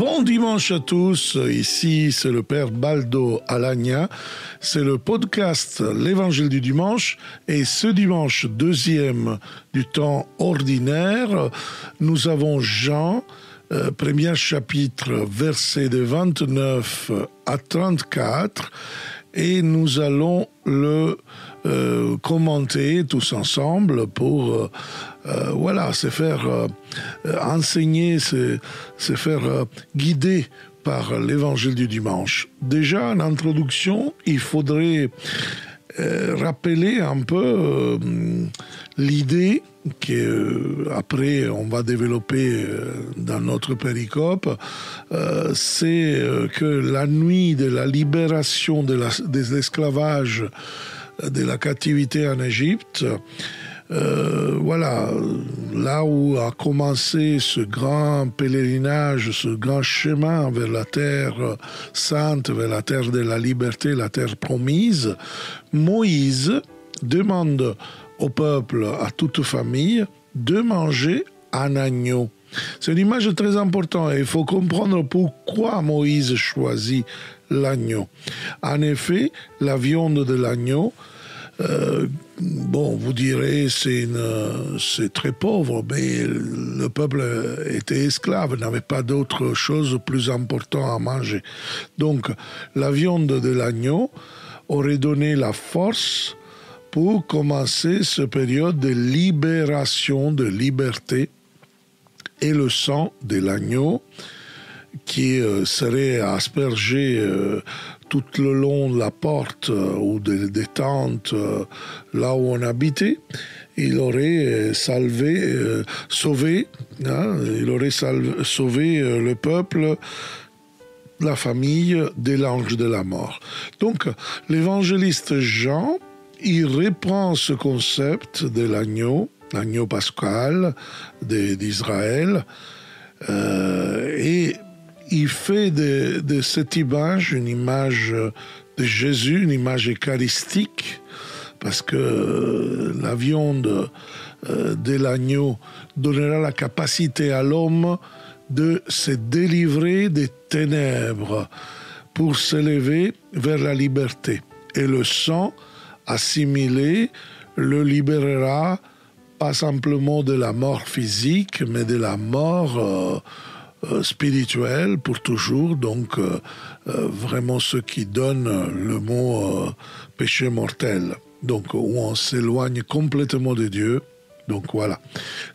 Bon dimanche à tous, ici c'est le Père Baldo Alagna, c'est le podcast L'Évangile du dimanche et ce dimanche deuxième du temps ordinaire, nous avons Jean, premier chapitre, versets de 29 à 34 et nous allons le commenter tous ensemble pour se faire enseigner, se faire guider par l'évangile du dimanche. Déjà, en introduction, il faudrait rappeler un peu l'idée qu'après on va développer dans notre péricope, c'est que la nuit de la libération de l'esclavage, de la captivité en Égypte, là où a commencé ce grand pèlerinage, ce grand chemin vers la terre sainte, vers la terre de la liberté, la terre promise, Moïse demande au peuple, à toute famille, de manger un agneau. C'est une image très importante et il faut comprendre pourquoi Moïse choisit l'agneau. En effet, la viande de l'agneau, vous direz c'est très pauvre, mais le peuple était esclave, n'avait pas d'autre chose plus importante à manger. Donc la viande de l'agneau aurait donné la force pour commencer cette période de libération, de liberté, et le sang de l'agneau qui serait aspergé tout le long de la porte ou des tentes là où on habitait, il aurait sauvé le peuple, la famille de l'ange de la mort. Donc l'évangéliste Jean, il reprend ce concept de l'agneau pascal d'Israël, et il fait de cette image une image de Jésus, une image eucharistique, parce que la viande de l'agneau donnera la capacité à l'homme de se délivrer des ténèbres pour s'élever vers la liberté. Et le sang assimilé le libérera pas simplement de la mort physique, mais de la mort spirituelle pour toujours, donc vraiment ce qui donne le mot péché mortel, donc où on s'éloigne complètement de Dieu. Donc voilà.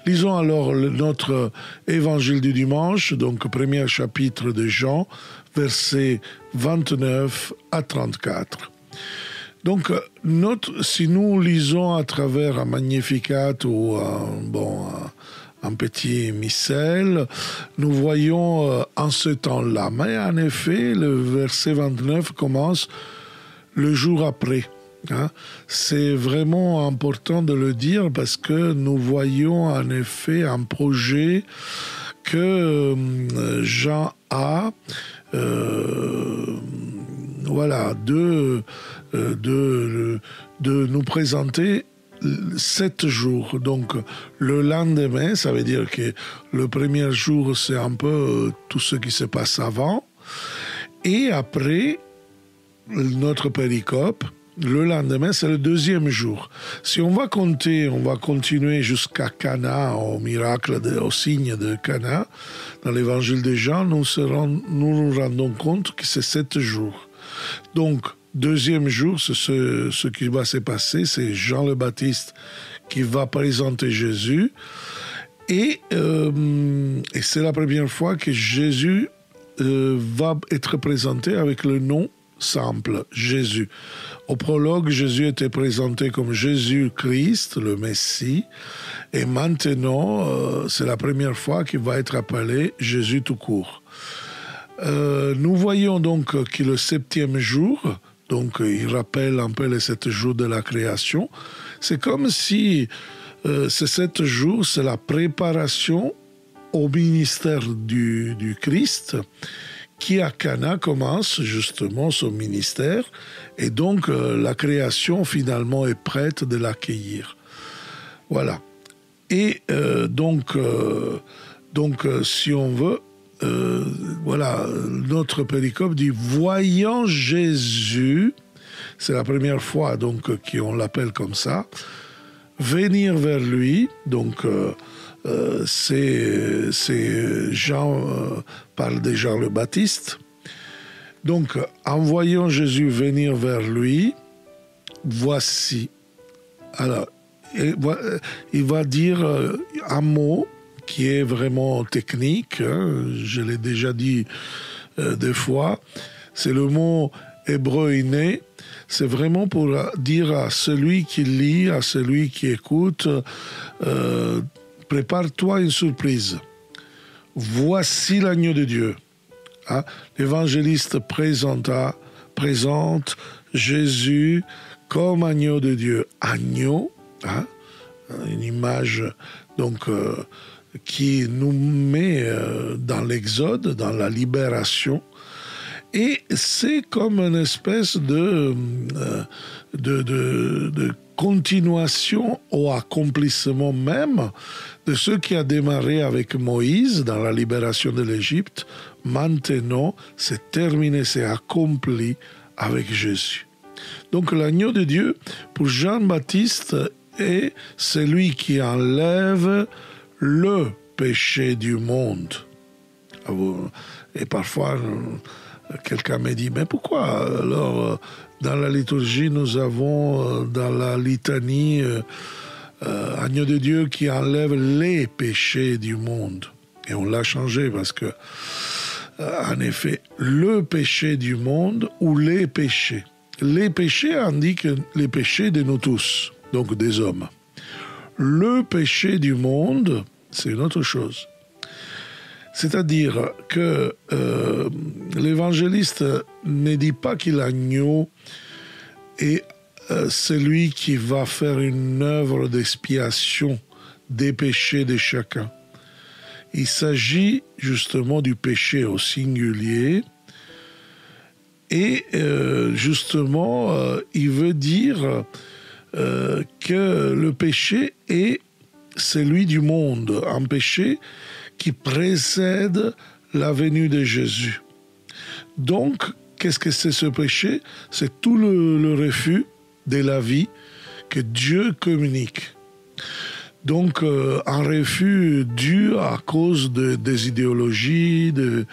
Lisons alors notre évangile du dimanche, donc premier chapitre de Jean, versets 29 à 34. Donc, si nous lisons à travers un Magnificat ou un petit missel, nous voyons en ce temps-là. Mais en effet, le verset 29 commence le jour après. C'est vraiment important de le dire parce que nous voyons en effet un projet que Jean a de nous présenter 7 jours. Donc le lendemain, ça veut dire que le premier jour, c'est un peu tout ce qui se passe avant. Et après notre péricope, le lendemain, c'est le deuxième jour. Si on va compter, on va continuer jusqu'à Cana, au miracle, au signe de Cana, dans l'évangile de Jean, nous nous rendons compte que c'est 7 jours. Donc, deuxième jour, c'est ce qui va se passer, c'est Jean le Baptiste qui va présenter Jésus. Et c'est la première fois que Jésus va être présenté avec le nom simple, Jésus. Au prologue, Jésus était présenté comme Jésus-Christ, le Messie, et maintenant, c'est la première fois qu'il va être appelé Jésus tout court. Nous voyons donc que le 7e jour, donc il rappelle un peu les 7 jours de la création, c'est comme si ces 7 jours, c'est la préparation au ministère du Christ, qui à Cana commence justement son ministère, et donc la création finalement est prête de l'accueillir. Voilà. Et donc, si on veut, voilà, notre péricope dit voyant Jésus, c'est la première fois donc qu'on l'appelle comme ça, venir vers lui, donc c'est Jean parle de Jean le Baptiste. Donc en voyant Jésus venir vers lui, voici. Alors, il va dire un mot qui est vraiment technique, hein, je l'ai déjà dit deux fois, c'est le mot hébreu inné, c'est vraiment pour dire à celui qui lit, à celui qui écoute, prépare-toi une surprise. Voici l'agneau de Dieu. Hein, l'évangéliste présente Jésus comme agneau de Dieu. Agneau, hein, une image donc qui nous met dans l'exode, dans la libération. Et c'est comme une espèce de continuation au accomplissement même de ce qui a démarré avec Moïse dans la libération de l'Égypte. Maintenant, c'est terminé, c'est accompli avec Jésus. Donc l'agneau de Dieu, pour Jean-Baptiste, est celui qui enlève le péché du monde. Et parfois, quelqu'un me dit, mais pourquoi alors dans la liturgie nous avons dans la litanie agneau de Dieu qui enlève les péchés du monde? Et on l'a changé parce que en effet, le péché du monde ou les péchés indiquent les péchés de nous tous, donc des hommes. Le péché du monde, c'est une autre chose. C'est-à-dire que l'évangéliste ne dit pas que l'agneau est celui qui va faire une œuvre d'expiation des péchés de chacun. Il s'agit justement du péché au singulier et justement il veut dire que le péché est celui du monde, un péché qui précède la venue de Jésus. Donc, qu'est-ce que c'est ce péché? C'est tout le refus de la vie que Dieu communique. Donc, un refus dû à cause des idéologies, de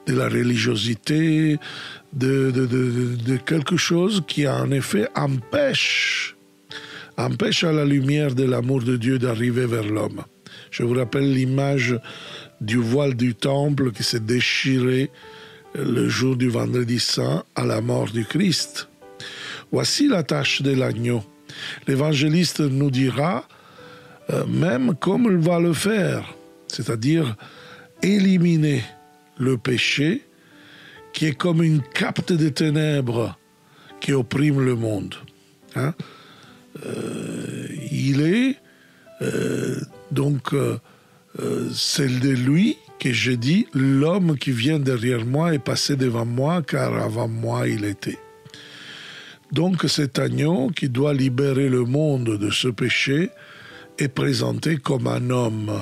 la religiosité, de quelque chose qui, en effet, empêche à la lumière de l'amour de Dieu d'arriver vers l'homme. Je vous rappelle l'image du voile du temple qui s'est déchiré le jour du vendredi saint à la mort du Christ. Voici la tâche de l'agneau. L'évangéliste nous dira même comme il va le faire, c'est-à-dire éliminer le péché qui est comme une cape de ténèbres qui opprime le monde. Hein? Il est donc c'est de lui que je dis l'homme qui vient derrière moi est passé devant moi car avant moi il était. Donc cet agneau qui doit libérer le monde de ce péché est présenté comme un homme.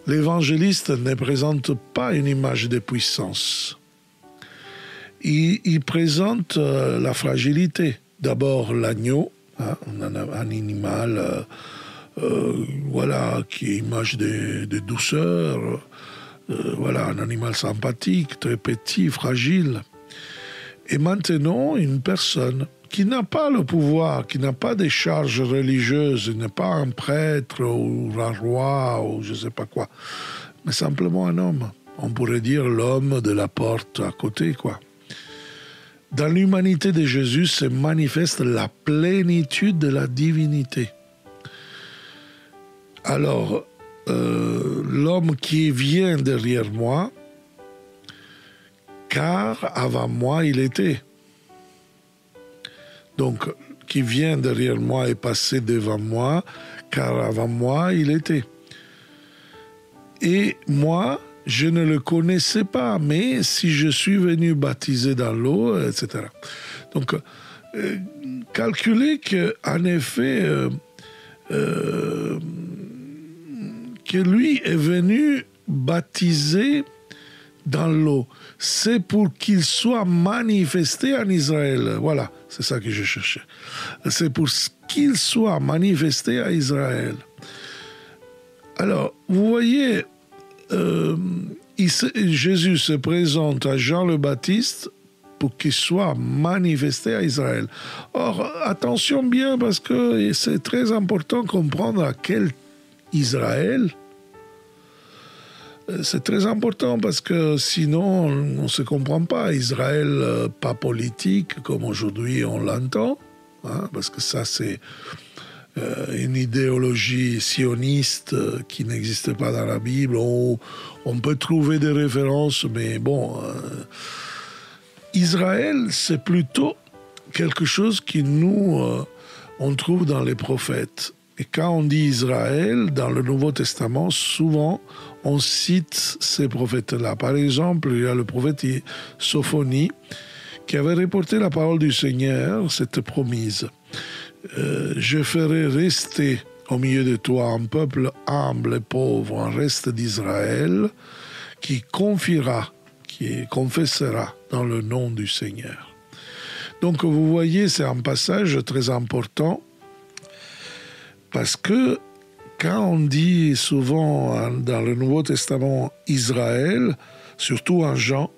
L'évangéliste ne présente pas une image de puissance. Il présente la fragilité. D'abord l'agneau, hein, un animal voilà, qui est image de douceur, voilà, un animal sympathique, très petit, fragile. Et maintenant, une personne qui n'a pas le pouvoir, qui n'a pas des charges religieuses, n'est pas un prêtre ou un roi ou je ne sais pas quoi, mais simplement un homme. On pourrait dire l'homme de la porte à côté, quoi. Dans l'humanité de Jésus se manifeste la plénitude de la divinité. Alors, l'homme qui vient derrière moi, car avant moi il était. Donc, qui vient derrière moi est passé devant moi, car avant moi il était. Et moi, je ne le connaissais pas, mais si je suis venu baptiser dans l'eau, etc. Donc, calculez qu'en effet, que lui est venu baptiser dans l'eau, c'est pour qu'il soit manifesté en Israël. Voilà, c'est ça que je cherchais. C'est pour qu'il soit manifesté à Israël. Alors, vous voyez, Jésus se présente à Jean le Baptiste pour qu'il soit manifesté à Israël. Or, attention bien, parce que c'est très important de comprendre à quel Israël. C'est très important parce que sinon, on ne se comprend pas. Israël, pas politique, comme aujourd'hui on l'entend, hein, parce que ça, c'est une idéologie sioniste qui n'existe pas dans la Bible. On peut trouver des références, mais bon, Israël, c'est plutôt quelque chose qui on trouve dans les prophètes. Et quand on dit Israël, dans le Nouveau Testament, souvent, on cite ces prophètes-là. Par exemple, il y a le prophète Sophonie qui avait reporté la parole du Seigneur, cette promise. Je ferai rester au milieu de toi un peuple humble et pauvre, un reste d'Israël, qui confiera, qui confessera dans le nom du Seigneur. Donc vous voyez, c'est un passage très important parce que quand on dit souvent dans le Nouveau Testament Israël, surtout en Jean,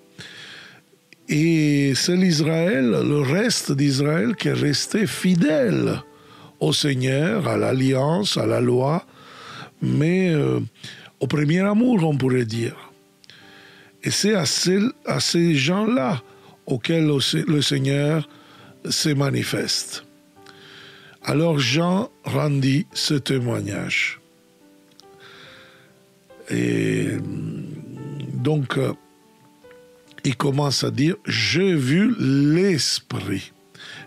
et c'est l'Israël, le reste d'Israël qui est resté fidèle au Seigneur, à l'alliance, à la loi, mais au premier amour, on pourrait dire. Et c'est à ces gens-là auxquels le Seigneur se manifeste. Alors Jean rendit ce témoignage. Et donc, il commence à dire « J'ai vu l'Esprit ».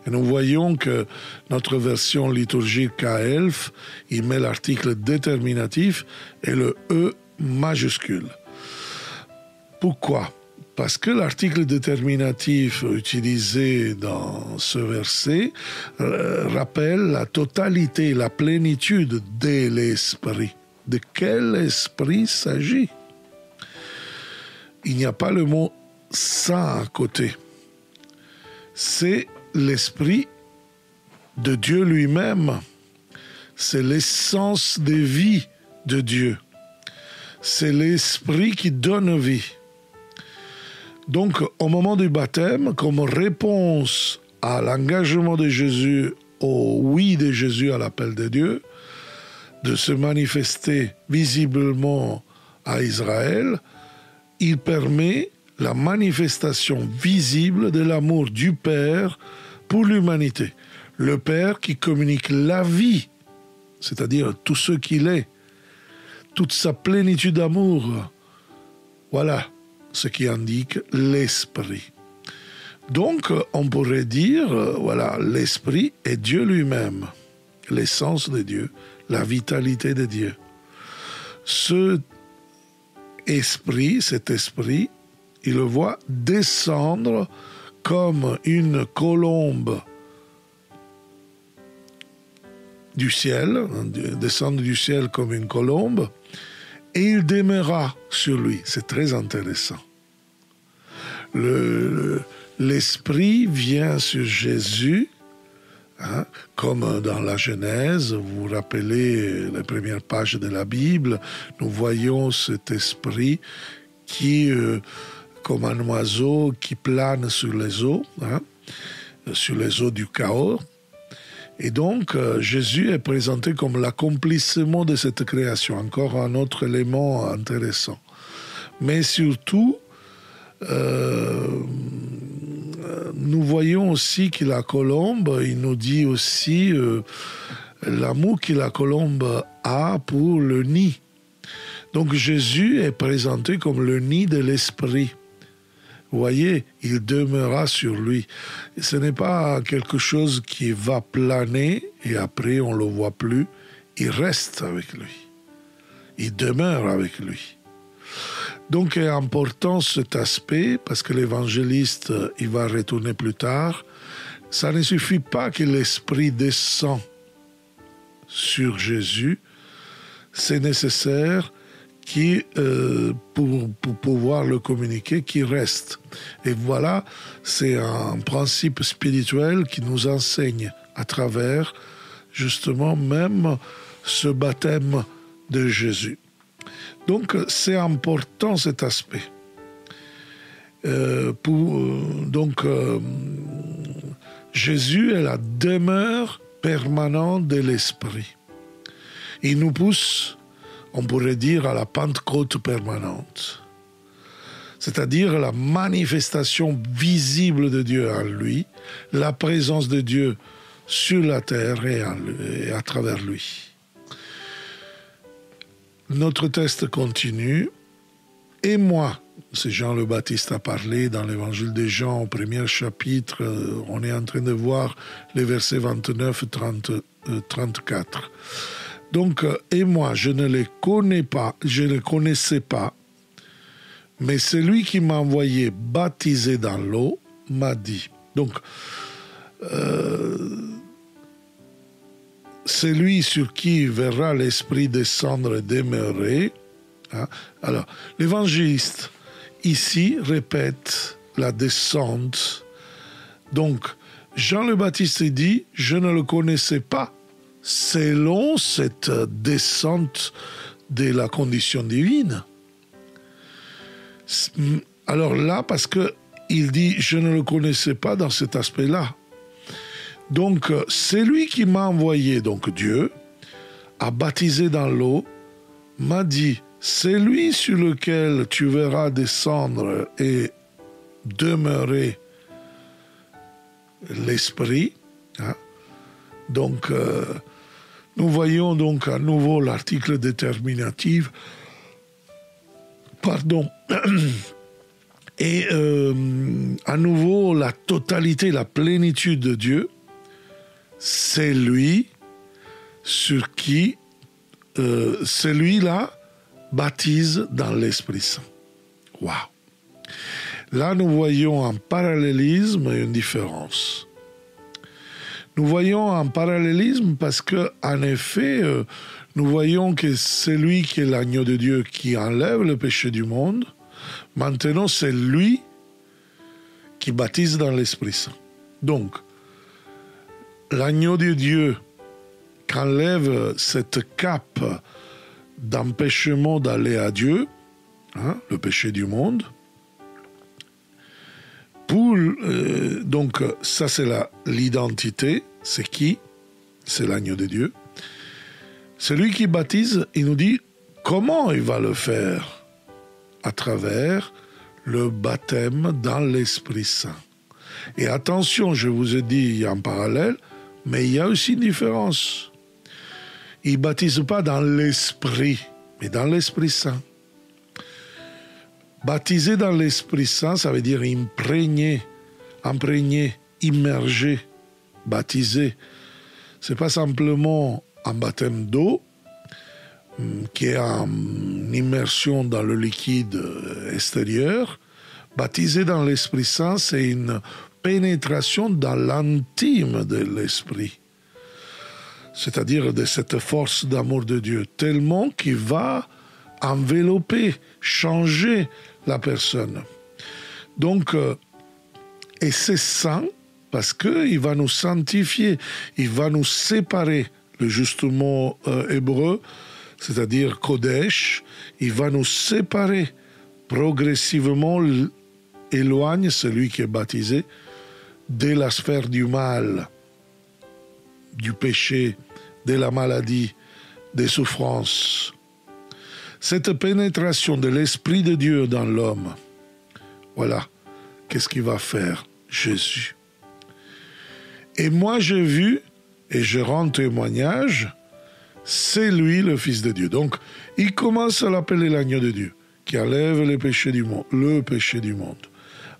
Et nous voyons que notre version liturgique K11, il met l'article déterminatif et le E majuscule. Pourquoi ? Parce que l'article déterminatif utilisé dans ce verset rappelle la totalité, la plénitude de l'esprit. De quel esprit s'agit ? Il n'y a pas le mot « saint » à côté. C'est l'esprit de Dieu lui-même. C'est l'essence de vie de Dieu. C'est l'esprit qui donne vie. Donc, au moment du baptême, comme réponse à l'engagement de Jésus, au oui de Jésus à l'appel de Dieu, de se manifester visiblement à Israël, il permet la manifestation visible de l'amour du Père pour l'humanité. Le Père qui communique la vie, c'est-à-dire tout ce qu'il est, toute sa plénitude d'amour. Voilà ce qui indique l'Esprit. Donc, on pourrait dire, voilà, l'Esprit est Dieu lui-même, l'essence de Dieu, la vitalité de Dieu. Cet esprit, il le voit descendre comme une colombe du ciel, descendre du ciel comme une colombe, et il demeura sur lui. C'est très intéressant. L'Esprit vient sur Jésus, hein, comme dans la Genèse, vous vous rappelez les premières pages de la Bible, nous voyons cet Esprit qui, comme un oiseau qui plane sur les eaux, hein, sur les eaux du chaos. Et donc, Jésus est présenté comme l'accomplissement de cette création, encore un autre élément intéressant. Mais surtout, nous voyons aussi que la colombe, il nous dit aussi l'amour que la colombe a pour le nid. Donc Jésus est présenté comme le nid de l'esprit. Vous voyez, il demeura sur lui. Ce n'est pas quelque chose qui va planer et après on ne le voit plus. Il reste avec lui. Il demeure avec lui. Donc est important cet aspect, parce que l'évangéliste, il va retourner plus tard. Ça ne suffit pas que l'Esprit descend sur Jésus. C'est nécessaire pour pouvoir le communiquer, qui reste. Et voilà, c'est un principe spirituel qui nous enseigne à travers justement même ce baptême de Jésus. Donc c'est important cet aspect. Jésus est la demeure permanente de l'Esprit. Il nous pousse, on pourrait dire, à la Pentecôte permanente. C'est-à-dire la manifestation visible de Dieu en lui, la présence de Dieu sur la terre et à travers lui. Notre texte continue. Et moi, c'est Jean le Baptiste a parlé dans l'évangile de Jean au premier chapitre, on est en train de voir les versets 29 et 34. Donc, et moi, je ne les connais pas, je ne les connaissais pas, mais celui qui m'a envoyé baptiser dans l'eau m'a dit. Donc, celui sur qui verra l'Esprit descendre et demeurer. Hein? Alors, l'évangéliste ici répète la descente. Donc, Jean le Baptiste dit, je ne le connaissais pas selon cette descente de la condition divine. Alors là, parce qu'il dit, je ne le connaissais pas dans cet aspect-là. Donc, c'est lui qui m'a envoyé, donc Dieu, à baptiser dans l'eau, m'a dit, c'est lui sur lequel tu verras descendre et demeurer l'Esprit. Hein? Donc, nous voyons donc à nouveau l'article déterminatif. Pardon. Et à nouveau, la totalité, la plénitude de Dieu, c'est lui sur qui celui-là baptise dans l'Esprit Saint. Waouh! Là, nous voyons un parallélisme et une différence. Nous voyons un parallélisme parce que, en effet, nous voyons que c'est lui qui est l'agneau de Dieu qui enlève le péché du monde. Maintenant, c'est lui qui baptise dans l'Esprit Saint. Donc, l'agneau de Dieu qui enlève cette cape d'empêchement d'aller à Dieu, hein, le péché du monde. Donc, ça c'est l'identité. C'est qui? C'est l'agneau de Dieu. Celui qui baptise, il nous dit comment il va le faire? À travers le baptême dans l'Esprit Saint. Et attention, je vous ai dit, il y a un parallèle, mais il y a aussi une différence. Il ne baptise pas dans l'Esprit, mais dans l'Esprit Saint. Baptiser dans l'Esprit Saint, ça veut dire imprégner, immerger, baptiser. Ce n'est pas simplement un baptême d'eau, qui est une immersion dans le liquide extérieur. Baptiser dans l'Esprit Saint, c'est une pénétration dans l'intime de l'Esprit. C'est-à-dire de cette force d'amour de Dieu, tellement qu'il va envelopper, changer la personne. Donc, et c'est saint parce qu'il va nous sanctifier, il va nous séparer, le juste mot hébreu, c'est-à-dire Kodesh, il va nous séparer progressivement, éloigne celui qui est baptisé de la sphère du mal, du péché, de la maladie, des souffrances. Cette pénétration de l'Esprit de Dieu dans l'homme, voilà, qu'est-ce qu'il va faire Jésus. Et moi j'ai vu, et je rends témoignage, c'est lui le Fils de Dieu. Donc, il commence à l'appeler l'agneau de Dieu, qui enlève le péché du monde, le péché du monde.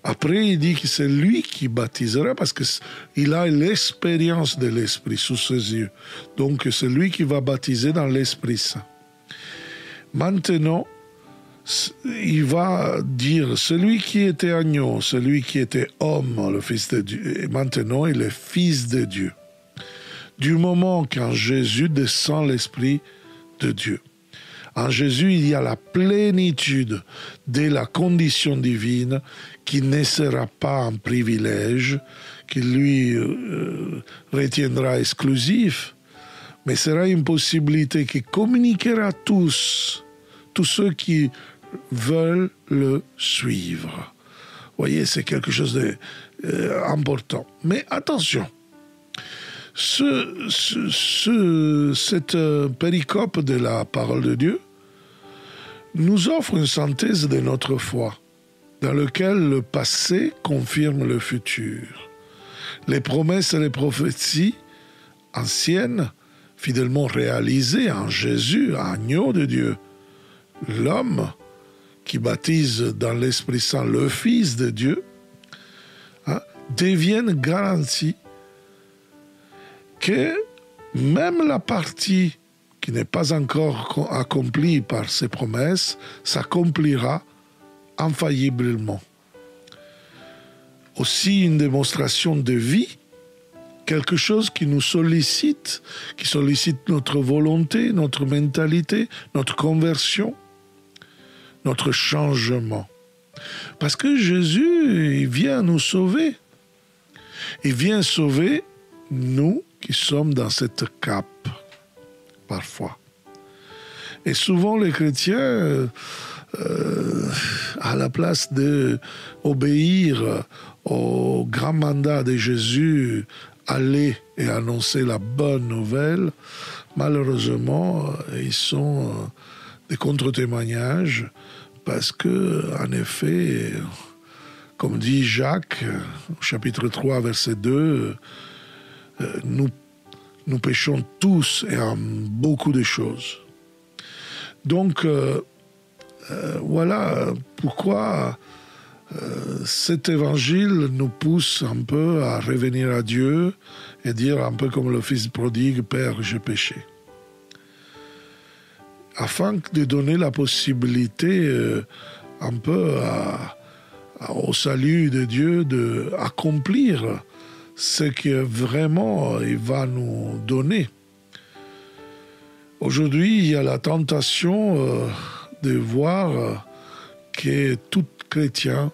Après, il dit que c'est lui qui baptisera parce qu'il a l'expérience de l'Esprit sous ses yeux. Donc, c'est lui qui va baptiser dans l'Esprit Saint. Maintenant, il va dire, celui qui était agneau, celui qui était homme, le Fils de Dieu, et maintenant, il est Fils de Dieu. Du moment quand Jésus descend l'Esprit de Dieu. En Jésus, il y a la plénitude de la condition divine qui ne sera pas un privilège, qui lui retiendra exclusif, mais sera une possibilité qui communiquera à tous ceux qui veulent le suivre. Vous voyez, c'est quelque chose d'important. Mais attention, cette péricope de la parole de Dieu nous offre une synthèse de notre foi, dans laquelle le passé confirme le futur. Les promesses et les prophéties anciennes, fidèlement réalisées en Jésus, agneau de Dieu, l'homme qui baptise dans l'Esprit Saint le Fils de Dieu, deviennent garanties que même la partie qui n'est pas encore accomplie par ces promesses s'accomplira infailliblement. Aussi une démonstration de vie, quelque chose qui nous sollicite, qui sollicite notre volonté, notre mentalité, notre conversion, notre changement. Parce que Jésus, il vient nous sauver. Il vient sauver nous qui sommes dans cette cape, parfois. Et souvent, les chrétiens, à la place d'obéir au grand mandat de Jésus, aller et annoncer la bonne nouvelle, malheureusement, ils sont des contre-témoignages parce que, en effet, comme dit Jacques, au chapitre 3, verset 2, nous péchons tous et en beaucoup de choses. Donc, voilà pourquoi cet évangile nous pousse un peu à revenir à Dieu et dire un peu comme le fils prodigue, « Père, j'ai péché ». Afin de donner la possibilité un peu au salut de Dieu d'accomplir ce que vraiment il va nous donner. Aujourd'hui, il y a la tentation de voir que tout chrétien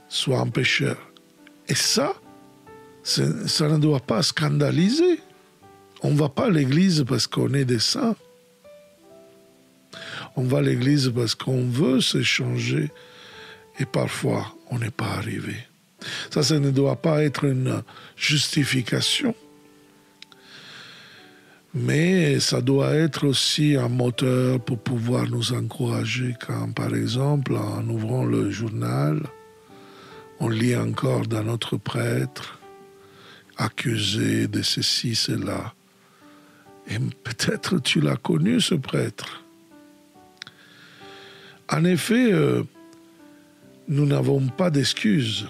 soit un pécheur. Et ça ne doit pas scandaliser. On ne va pas à l'église parce qu'on est des saints. On va à l'église parce qu'on veut se changer et parfois on n'est pas arrivé. Ça ne doit pas être une justification, mais ça doit être aussi un moteur pour pouvoir nous encourager quand, par exemple, en ouvrant le journal, on lit encore dans notre prêtre, accusé de ceci, cela. Et peut-être tu l'as connu, ce prêtre. En effet, nous n'avons pas d'excuses.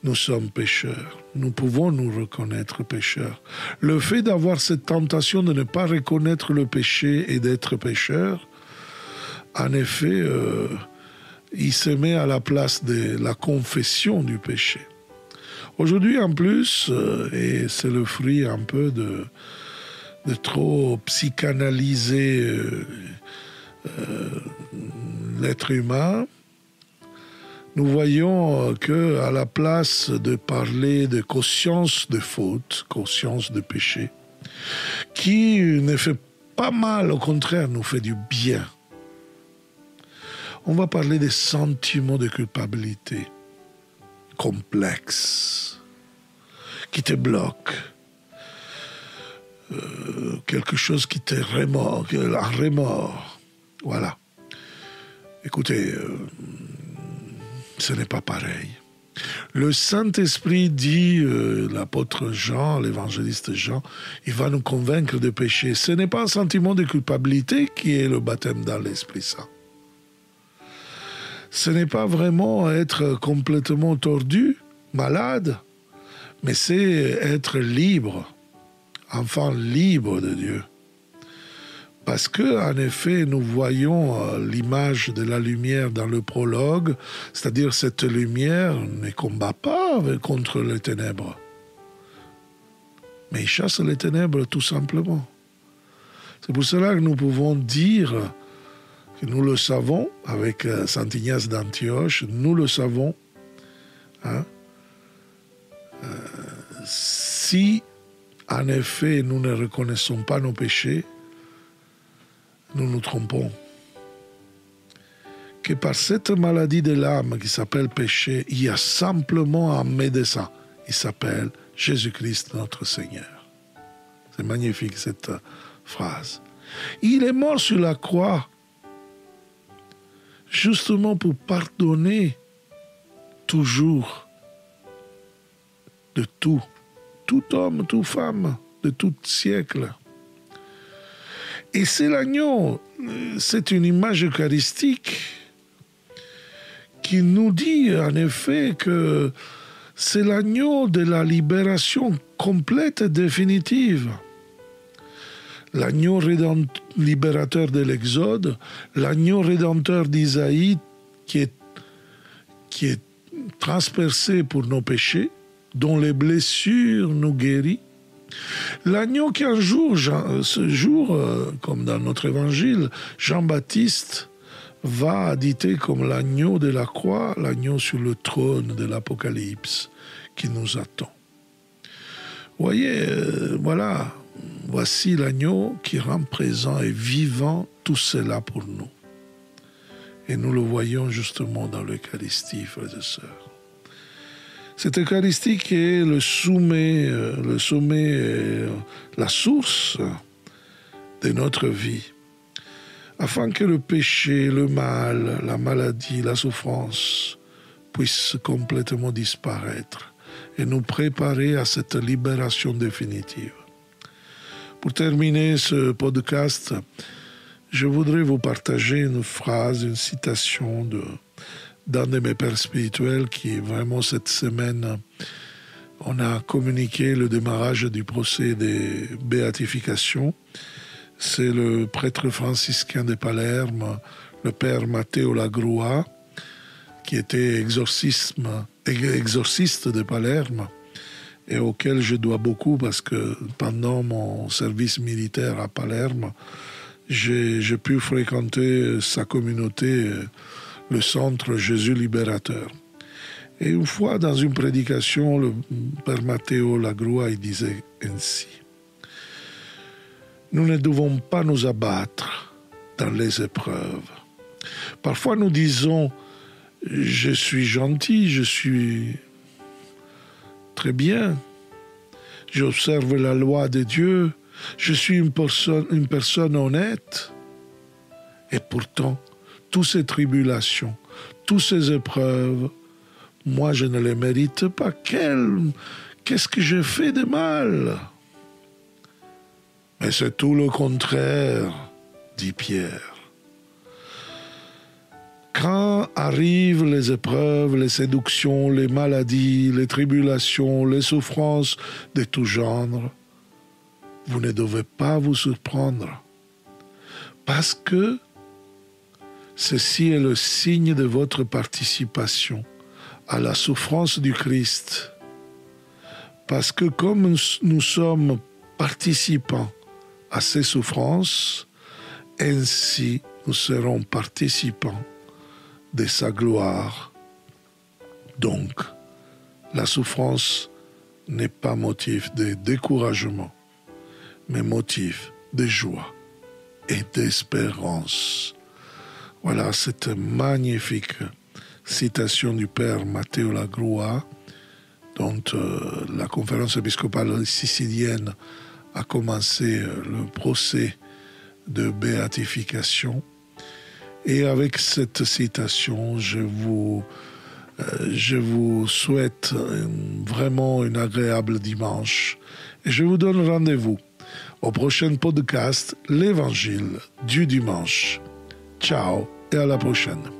Nous sommes pécheurs. Nous pouvons nous reconnaître pécheurs. Le fait d'avoir cette tentation de ne pas reconnaître le péché et d'être pécheur, en effet, il se met à la place de la confession du péché. Aujourd'hui, en plus, et c'est le fruit un peu de trop psychanalyser l'être humain, nous voyons qu'à la place de parler de conscience de faute, conscience de péché, qui ne fait pas mal, au contraire, nous fait du bien, on va parler des sentiments de culpabilité complexes qui te bloquent, quelque chose qui te remord, un remords. Voilà. Écoutez, ce n'est pas pareil. Le Saint-Esprit dit, l'apôtre Jean, l'évangéliste Jean, il va nous convaincre de péché. Ce n'est pas un sentiment de culpabilité qui est le baptême dans l'Esprit Saint. Ce n'est pas vraiment être complètement tordu, malade, mais c'est être libre, enfant libre de Dieu. Parce qu'en effet, nous voyons l'image de la lumière dans le prologue, c'est-à-dire cette lumière ne combat pas contre les ténèbres, mais il chasse les ténèbres tout simplement. C'est pour cela que nous pouvons dire que nous le savons, avec Saint Ignace d'Antioche, nous le savons, hein, si en effet nous ne reconnaissons pas nos péchés, nous nous trompons. Que par cette maladie de l'âme qui s'appelle péché, il y a simplement un médecin. Il s'appelle Jésus-Christ notre Seigneur. C'est magnifique cette phrase. Il est mort sur la croix justement pour pardonner toujours de tout homme, toute femme, de tout siècle. Et c'est l'agneau, c'est une image eucharistique qui nous dit en effet que c'est l'agneau de la libération complète et définitive. L'agneau libérateur de l'Exode, l'agneau rédempteur d'Isaïe qui est transpercé pour nos péchés, dont les blessures nous guérissent. L'agneau qui un jour, comme dans notre évangile, Jean-Baptiste va éditer comme l'agneau de la croix, l'agneau sur le trône de l'Apocalypse qui nous attend. Vous voyez, voilà, voici l'agneau qui rend présent et vivant tout cela pour nous. Et nous le voyons justement dans l'Eucharistie, frères et sœurs. Cette Eucharistie qui est le sommet, la source de notre vie, afin que le péché, le mal, la maladie, la souffrance puissent complètement disparaître et nous préparer à cette libération définitive. Pour terminer ce podcast, je voudrais vous partager une phrase, une citation d'un de mes pères spirituels qui, vraiment, cette semaine, on a communiqué le démarrage du procès des béatifications. C'est le prêtre franciscain de Palerme, le père Matteo Lagrua, qui était exorciste de Palerme et auquel je dois beaucoup parce que pendant mon service militaire à Palerme, j'ai pu fréquenter sa communauté, le centre Jésus Libérateur. Et une fois, dans une prédication, le père Matteo Lagrua, il disait ainsi: nous ne devons pas nous abattre dans les épreuves. Parfois nous disons, je suis gentil, je suis très bien, j'observe la loi de Dieu, je suis une personne honnête. Et pourtant, toutes ces tribulations, toutes ces épreuves, moi je ne les mérite pas. Qu'est-ce que j'ai fait de mal? Mais c'est tout le contraire, dit Pierre. Quand arrivent les épreuves, les séductions, les maladies, les tribulations, les souffrances de tout genre, vous ne devez pas vous surprendre. Parce que ceci est le signe de votre participation à la souffrance du Christ. Parce que comme nous sommes participants à ces souffrances, ainsi nous serons participants de sa gloire. Donc, la souffrance n'est pas motif de découragement, mais motif de joie et d'espérance. Voilà cette magnifique citation du père Matteo Lagrua, dont la conférence épiscopale sicilienne a commencé le procès de béatification. Et avec cette citation, je vous souhaite vraiment un agréable dimanche. Et je vous donne rendez-vous au prochain podcast, l'Évangile du dimanche. Ciao et à la prochaine.